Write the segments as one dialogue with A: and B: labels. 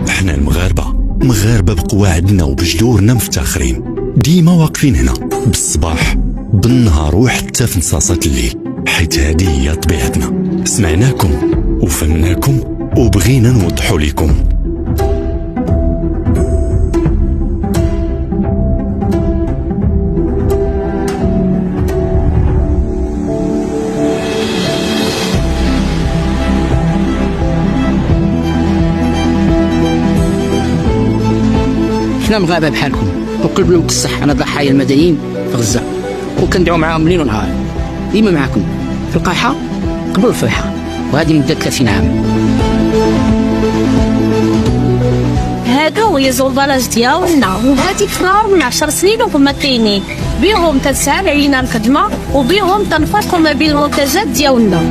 A: احنا المغاربة مغاربة بقواعدنا وبجذورنا مفتخرين، ديما واقفين هنا بالصباح بالنهار وحتى في نصاصات الليل، حيت هذه هي طبيعتنا. سمعناكم وفهمناكم وبغينا نوضحوا لكم.
B: حنا مغاربة بحالكم وقلب المكسح على ضحايا المدنيين في غزة، وكندعو معاهم ليل ونهار، ديما معكم في القرحة قبل الفرحة، وهذه مدة 30 عام.
C: هادو هي البلاص ديالنا، وهادي كثار من 10 سنين وهما كاينين، بيهم تسهل علينا الخدمة وبيهم تنفرقوا ما بين المنتجات ديالنا.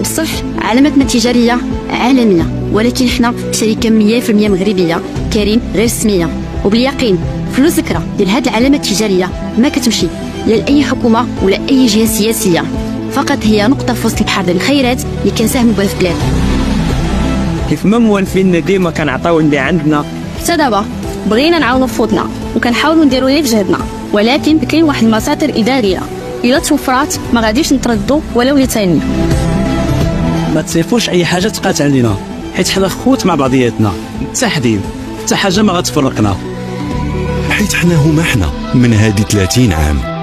D: بصح علامتنا تجارية عالمية، ولكن حنا شركة 100% مغربية كريم غير رسمية، وباليقين في الذكرى ديال هاد العلامة التجارية ما كتمشي لا لأي حكومة ولا أي جهة سياسية، فقط هي نقطة في وسط البحر ديال الخيرات اللي كنساهموا بها في البلاد.
E: كيف ما موالفين ديما كنعطيو اللي عندنا،
C: حتى دابا بغينا نعاونوا فوتنا وكنحاولوا نديروا اللي في جهدنا، ولكن كاين واحد المساطر إدارية إلا توفرات ما غاديش نتردوا ولو لثانية.
E: ما تصيفوش اي حاجه تقات علينا، حيت حنا خوت مع بعضياتنا متحدين، حتى حاجه ما غتفرقنا،
A: حيت حنا هما حنا من هذه 30 عام.